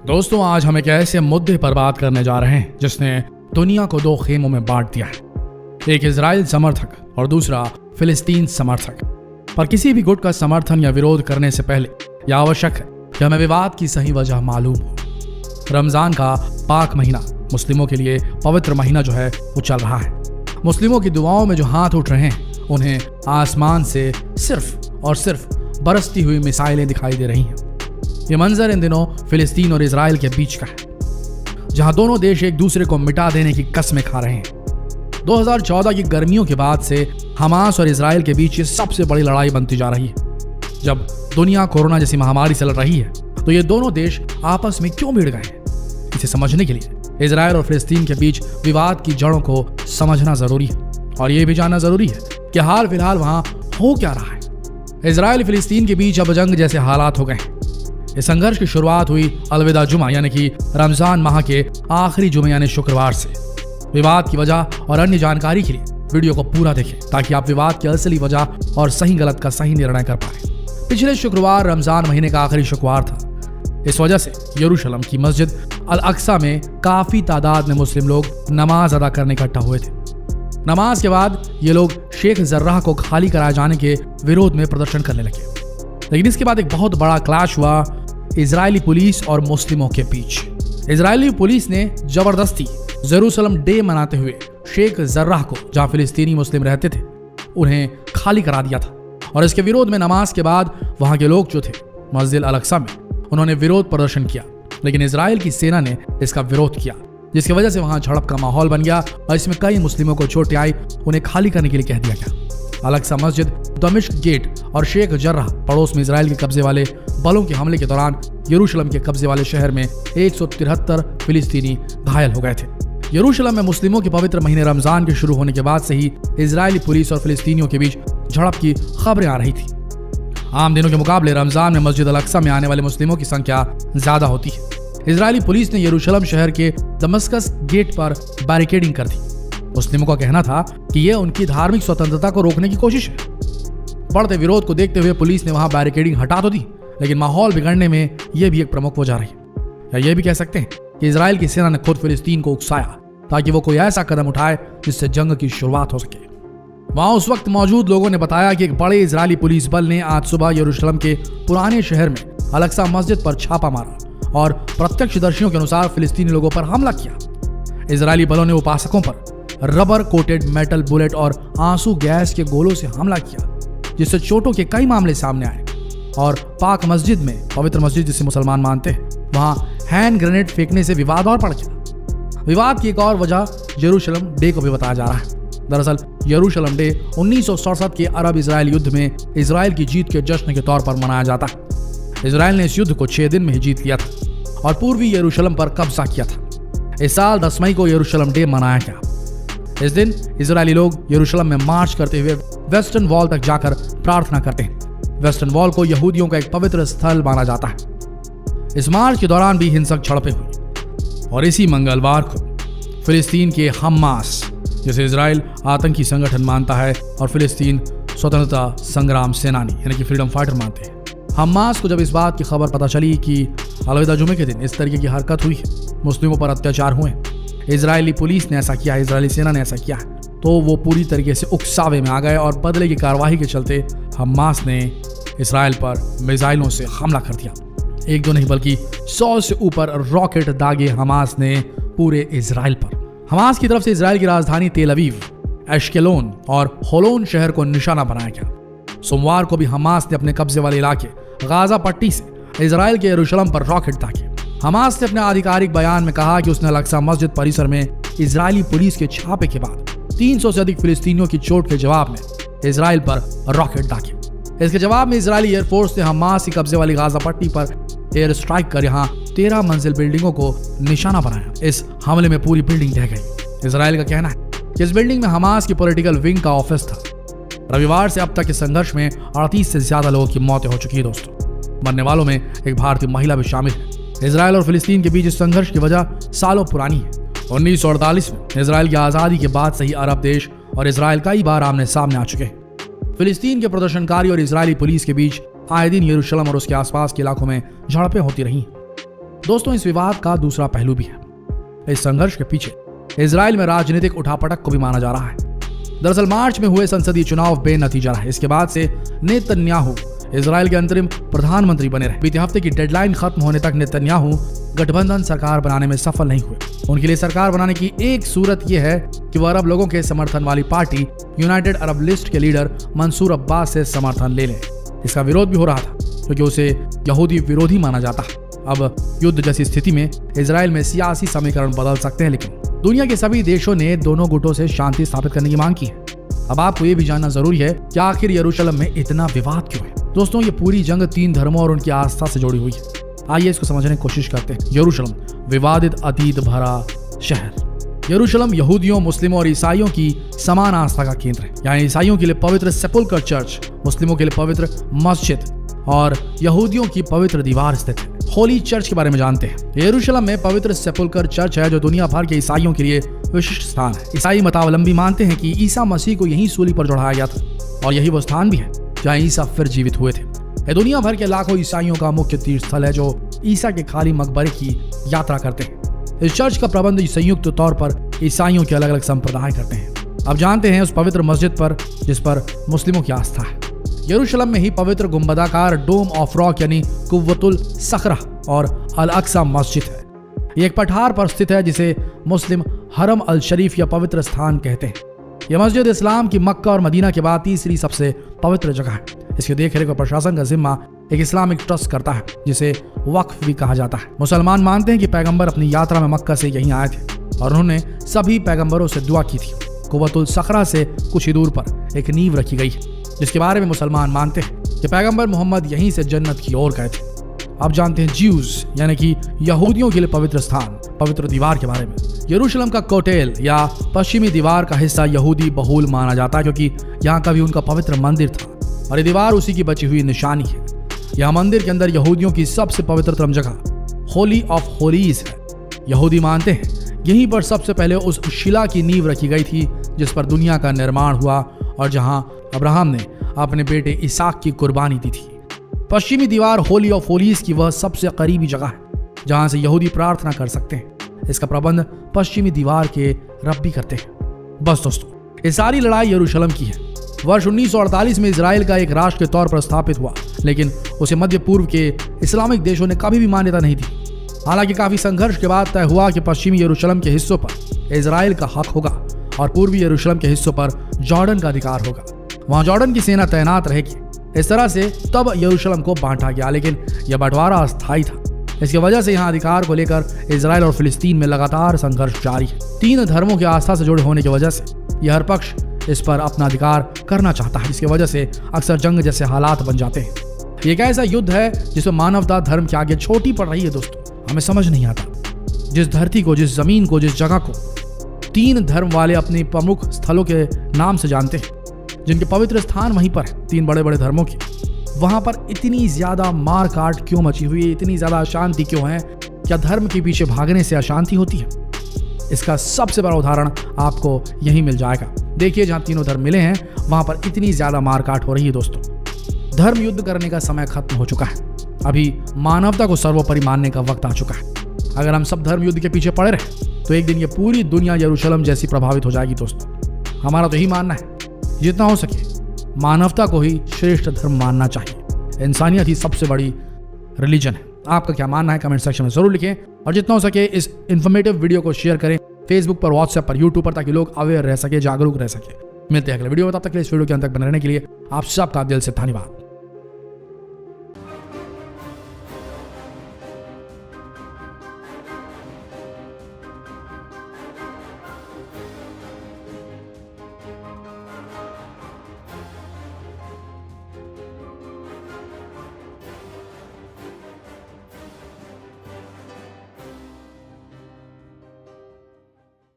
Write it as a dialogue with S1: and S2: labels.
S1: दोस्तों, आज हम एक ऐसे मुद्दे पर बात करने जा रहे हैं जिसने दुनिया को दो खेमों में बांट दिया है। एक इजराइल समर्थक और दूसरा फिलिस्तीन समर्थक। पर किसी भी गुट का समर्थन या विरोध करने से पहले यह आवश्यक है कि हमें विवाद की सही वजह मालूम हो। रमजान का पाक महीना मुस्लिमों के लिए पवित्र महीना जो है वो चल रहा है। मुस्लिमों की दुआओं में जो हाथ उठ रहे हैं उन्हें आसमान से सिर्फ और सिर्फ बरसती हुई मिसाइलें दिखाई दे रही हैं। ये मंजर इन दिनों फिलिस्तीन और इजराइल के बीच का है, जहां दोनों देश एक दूसरे को मिटा देने की कस्में खा रहे हैं। 2014 की गर्मियों के बाद से हमास और इजराइल के बीच ये सबसे बड़ी लड़ाई बनती जा रही है। जब दुनिया कोरोना जैसी महामारी से लड़ रही है तो ये दोनों देश आपस में क्यों भिड़ गए हैं? इसे समझने के लिए इजराइल और फिलिस्तीन के बीच विवाद की जड़ों को समझना जरूरी है और ये भी जानना जरूरी है कि हाल फिलहाल वहां हो क्या रहा है। इजराइल फिलिस्तीन के बीच अब जंग जैसे हालात हो गए हैं। इस संघर्ष की शुरुआत हुई अलविदा जुमा यानी कि रमजान माह के आखिरी जुमे यानी शुक्रवार से। विवाद की वजह और अन्य जानकारी के लिए वीडियो को पूरा देखें ताकि आप विवाद की असली वजह और सही गलत का सही निर्णय कर पाए। पिछले शुक्रवार रमजान महीने का आखिरी शुक्रवार था। इस वजह से यरूशलेम की मस्जिद अल अक्सा में काफी तादाद में मुस्लिम लोग नमाज अदा करने इकट्ठा हुए थे। नमाज के बाद ये लोग शेख जर्राह को खाली कराए जाने के विरोध में प्रदर्शन करने लगे। लेकिन इसके बाद एक बहुत बड़ा क्लैश हुआ इजरायली पुलिस और मुस्लिमों के बीच। इजरायली पुलिस ने जबरदस्ती जेरूसलम डे मनाते हुए शेख जर्राह को, जहां फिलिस्तीनी मुस्लिम रहते थे, उन्हें खाली करा दिया था। और इसके विरोध में नमाज के बाद वहां के लोग जो थे मस्जिद अल अक्सा में, उन्होंने विरोध प्रदर्शन किया। लेकिन इजराइल की सेना ने इसका विरोध किया, जिसकी वजह से वहां झड़प का माहौल बन गया और इसमें कई मुस्लिमों को चोटें आई। उन्हें खाली करने के लिए कह दिया गया। अल अक्सा मस्जिद, दमिश्क गेट और शेख जर्राह पड़ोस में इजराइल के कब्जे वाले बलों के हमले के दौरान यरूशलेम के कब्जे वाले शहर में 173 फिलिस्तीनी घायल हो गए थे। यरूशलेम में मुस्लिमों के पवित्र महीने रमजान के शुरू होने के बाद से ही इजरायली पुलिस और फिलिस्तीनियों के बीच झड़प की खबरें आ रही थी। आम दिनों के मुकाबले रमजान में मस्जिद अल अक्सा में आने वाले मुस्लिमों की संख्या ज्यादा होती है। इजरायली पुलिस ने यरूशलेम शहर के दमस्कस गेट पर बैरिकेडिंग कर दी। मुस्लिमों का कहना था कि यह उनकी धार्मिक स्वतंत्रता को रोकने की कोशिश है। बढ़ते विरोध को देखते हुए पुलिस ने वहां बैरिकेडिंग हटा तो दी, लेकिन माहौल बिगड़ने में यह भी एक प्रमुख वजह रही। या यह भी कह सकते हैं कि इजराइल की सेना ने खुद फिलिस्तीन को उकसाया ताकि वो कोई ऐसा कदम उठाए जिससे जंग की शुरुआत हो सके। वहां उस वक्त मौजूद लोगों ने बताया कि एक बड़े इजरायली पुलिस बल ने आज सुबह यरूशलेम के पुराने शहर में अल अक्सा मस्जिद पर छापा मारा और प्रत्यक्षदर्शियों के अनुसार फिलिस्तीनी लोगों पर हमला किया। इजरायली बलों ने उपासकों पर रबर कोटेड मेटल बुलेट और आंसू गैस के गोलों से हमला किया, जिससे चोटों के कई मामले सामने आए। और पाक मस्जिद में, पवित्र मस्जिद जिसे मुसलमान मानते हैं, वहां हैंड ग्रेनेड फेंकने से विवाद और बढ़ गया। विवाद की एक और वजह यरूशलेम डे को भी बताया जा रहा है। दरअसल यरूशलेम डे 1967 के अरब इजराइल युद्ध में इजराइल की जीत के जश्न के तौर पर मनाया जाता है। इजराइल ने इस युद्ध को 6 दिन में ही जीत लिया था और पूर्वी यरूशलेम पर कब्जा किया था। इस साल 10 मई को यरूशलेम डे मनाया गया। इस दिन इजरायली लोग यरूशलेम में मार्च करते हुए वेस्टर्न वॉल तक जाकर प्रार्थना करते हैं। वेस्टर्न वॉल को यहूदियों का एक पवित्र स्थल माना जाता है। इस मार्च के दौरान भी हिंसक झड़पें हुई और इसी मंगलवार को फिलिस्तीन के हमास, जिसे इजराइल आतंकी संगठन मानता है और फिलिस्तीन स्वतंत्रता संग्राम सेनानी यानी कि फ्रीडम फाइटर मानते हैं, हमास को जब इस बात की खबर पता चली कि अलविदा जुमे के दिन इस तरीके की हरकत हुई है, मुस्लिमों पर अत्याचार हुए, इजरायली पुलिस ने ऐसा किया है, इजरायली सेना ने ऐसा किया है, तो वो पूरी तरीके से उकसावे में आ गए और बदले की कार्रवाई के चलते हमास ने इजराइल पर मिसाइलों से हमला कर दिया। एक दो नहीं बल्कि 100 से ऊपर रॉकेट दागे हमास ने पूरे इजराइल पर। हमास की तरफ से इजराइल की राजधानी तेल अवीव, एश्केलोन और होलोन शहर को निशाना बनाया गया। सोमवार को भी हमास ने अपने कब्जे वाले इलाके गाजा पट्टी से इजराइल के यरूशलेम पर रॉकेट दागे। हमास ने अपने आधिकारिक बयान में कहा कि उसने अल अक्सा मस्जिद परिसर में इजरायली पुलिस के छापे के बाद 300 से अधिक फिलिस्तीनियों की चोट के जवाब में इजराइल पर रॉकेट दागे। इसके जवाब में इजरायली एयरफोर्स ने हमास की कब्जे वाली गाजा पट्टी पर एयर स्ट्राइक कर यहां 13 मंजिल बिल्डिंगों को निशाना बनाया। इस हमले में पूरी बिल्डिंग ढह गई। इजराइल का कहना है कि इस बिल्डिंग में हमास की पॉलिटिकल विंग का ऑफिस था। रविवार से अब तक इस संघर्ष में 38 से ज्यादा लोगों की मौतें हो चुकी है। दोस्तों, मरने वालों में एक भारतीय महिला भी शामिल है। इजराइल और फिलिस्तीन के बीच इस संघर्ष की वजह सालों पुरानी है। 1948 में इजराइल की आजादी के बाद से ही अरब देश और इजराइल कई बार आमने सामने आ चुके हैं। फिलिस्तीन के प्रदर्शनकारी और इजरायली पुलिस के बीच आए दिन यरूशलेम और उसके आसपास के इलाकों में झड़पें होती रही। दोस्तों, इस विवाद का दूसरा पहलू भी है। इस संघर्ष के पीछे इजराइल में राजनीतिक उठापटक को भी माना जा रहा है। दरअसल मार्च में हुए संसदीय चुनाव बेनतीजा रहे। इसके बाद से नेतन्याहू इजराइल के अंतरिम प्रधानमंत्री बने रहे। बीते हफ्ते की डेडलाइन खत्म होने तक नेतन्याहू गठबंधन सरकार बनाने में सफल नहीं हुए। उनके लिए सरकार बनाने की एक सूरत यह है कि वह अरब लोगों के समर्थन वाली पार्टी यूनाइटेड अरब लिस्ट के लीडर मंसूर अब्बास से समर्थन ले लें। इसका विरोध भी हो रहा था क्योंकि उसे यहूदी विरोधी माना जाता है। अब युद्ध जैसी स्थिति में इजराइल में सियासी समीकरण बदल सकते हैं, लेकिन दुनिया के सभी देशों ने दोनों गुटों से शांति स्थापित करने की मांग की है। अब आपको ये भी जानना जरूरी है कि आखिर यरूशलेम में इतना विवाद क्यों है। दोस्तों, ये पूरी जंग 3 धर्मों और उनकी आस्था से जुड़ी हुई है। आइए इसको समझने की कोशिश करते हैं। यरूशलेम, विवादित अतीत भरा शहर। यरूशलेम यहूदियों, मुस्लिमों और ईसाइयों की समान आस्था का केंद्र है। यहाँ ईसाइयों के लिए पवित्र सेपुल्कर चर्च, मुस्लिमों के लिए पवित्र मस्जिद और यहूदियों की पवित्र दीवार स्थित है। होली चर्च के बारे में जानते हैं। यरूशलेम में पवित्र सेपुल्कर चर्च है जो दुनिया भर के ईसाइयों के लिए विशिष्ट स्थान है। ईसाई मतावलंबी मानते हैं कि ईसा मसीह को यहीं सूली पर चढ़ाया गया था और यही वो स्थान भी है जहाँ ईसा फिर जीवित हुए थे। यह दुनिया भर के लाखों ईसाइयों का मुख्य तीर्थ स्थल है जो ईसा के खाली मकबरे की यात्रा करते हैं। इस चर्च का प्रबंध संयुक्त तौर पर ईसाइयों के अलग अलग संप्रदाय करते हैं। अब जानते हैं उस पवित्र मस्जिद पर जिस पर मुस्लिमों की आस्था है। यरूशलेम में ही पवित्र गुंबदाकार डोम ऑफ रॉक यानी कुव्वतुल सखरा और अल अक्सा मस्जिद है। ये एक पठार पर स्थित है जिसे मुस्लिम हरम अल शरीफ या पवित्र स्थान कहते हैं। यह मस्जिद इस्लाम की मक्का और मदीना के बाद तीसरी सबसे पवित्र जगह है। इसके देखरेख और प्रशासन का जिम्मा एक इस्लामिक ट्रस्ट करता है जिसे वक्फ भी कहा जाता है। मुसलमान मानते हैं कि पैगंबर अपनी यात्रा में मक्का से यहीं आए थे और उन्होंने सभी पैगंबरों से दुआ की थी। कुव्वतुल सखरा से कुछ ही दूर पर एक नींव रखी गई है जिसके बारे में मुसलमान मानते हैं कि पैगंबर मोहम्मद यहीं से जन्नत की ओर गए थे। अब जानते हैं ज्यूज यानी कि यहूदियों के लिए पवित्र स्थान, पवित्र दीवार के बारे में। यरूशलेम का कोटेल या पश्चिमी दीवार का हिस्सा यहूदी बहुल माना जाता है क्योंकि यहाँ कभी उनका पवित्र मंदिर था और ये दीवार उसी की बची हुई निशानी है। यह मंदिर के अंदर यहूदियों की सबसे पवित्रतम जगह होली ऑफ होलीज है। यहूदी मानते हैं यहीं पर सबसे पहले उस शिला की नींव रखी गई थी जिस पर दुनिया का निर्माण हुआ और जहां अब्राहम ने अपने बेटे इसाक की कुर्बानी दी थी। पश्चिमी दीवार होली ऑफ होलीज की वह सबसे करीबी जगह है जहां से यहूदी प्रार्थना कर सकते हैं। इसका प्रबंध पश्चिमी दीवार के रब्बी करते हैं। बस दोस्तों, ये सारी लड़ाई यरूशलेम की है। वर्ष 1948 में इजराइल का एक राष्ट्र के तौर पर स्थापित हुआ, लेकिन उसे मध्य पूर्व के इस्लामिक देशों ने कभी भी मान्यता नहीं दी। हालांकि काफी संघर्ष के बाद तय हुआ कि पश्चिमी यरूशलेम के हिस्सों पर इजराइल का हक होगा और पूर्वी यरूशलेम के हिस्सों पर जॉर्डन का अधिकार होगा। वहां जॉर्डन की सेना तैनात रहेगी। इस तरह से तब यरूशलेम को बांटा गया, लेकिन यह बंटवारा अस्थायी था। इसकी वजह से यहाँ अधिकार को लेकर इजराइल और फिलिस्तीन में लगातार संघर्ष जारी है। 3 धर्मों की आस्था से जुड़े होने की वजह से यह हर पक्ष इस पर अपना अधिकार करना चाहता है, जिसकी वजह से अक्सर जंग जैसे हालात बन जाते हैं। ये एक ऐसा युद्ध है जिसमें मानवता धर्म के आगे छोटी पड़ रही है। दोस्तों, हमें समझ नहीं आता जिस धरती को, जिस जमीन को, जिस जगह को 3 धर्म वाले अपने प्रमुख स्थलों के नाम से जानते हैं, जिनके पवित्र स्थान वहीं पर है 3 बड़े बड़े धर्मों के, वहां पर इतनी ज्यादा मार काट क्यों मची हुई है, इतनी ज्यादा अशांति क्यों है? क्या धर्म के पीछे भागने से अशांति होती है? इसका सबसे बड़ा उदाहरण आपको यहीं मिल जाएगा। देखिए, जहां 3 धर्म मिले हैं वहां पर इतनी ज्यादा मारकाट हो रही है। दोस्तों, धर्म युद्ध करने का समय खत्म हो चुका है। अभी मानवता को सर्वोपरि मानने का वक्त आ चुका है। अगर हम सब धर्म युद्ध के पीछे पड़े रहे तो एक दिन ये पूरी दुनिया यरूशलेम जैसी प्रभावित हो जाएगी। दोस्तों, हमारा तो यही मानना है जितना हो सके मानवता को ही श्रेष्ठ धर्म मानना चाहिए। इंसानियत ही सबसे बड़ी रिलीजन है। आपका क्या मानना है कमेंट सेक्शन में जरूर लिखें और जितना हो सके इस इन्फॉर्मेटिव वीडियो को शेयर करें फेसबुक पर, व्हाट्सएप पर, यूट्यूब पर, ताकि लोग अवेयर रह सके, जागरूक रह सके। मिलते हैं अगले वीडियो में। तब तक के लिए इस वीडियो के अंत तक बने रहने के लिए आप सबका दिल से धन्यवाद।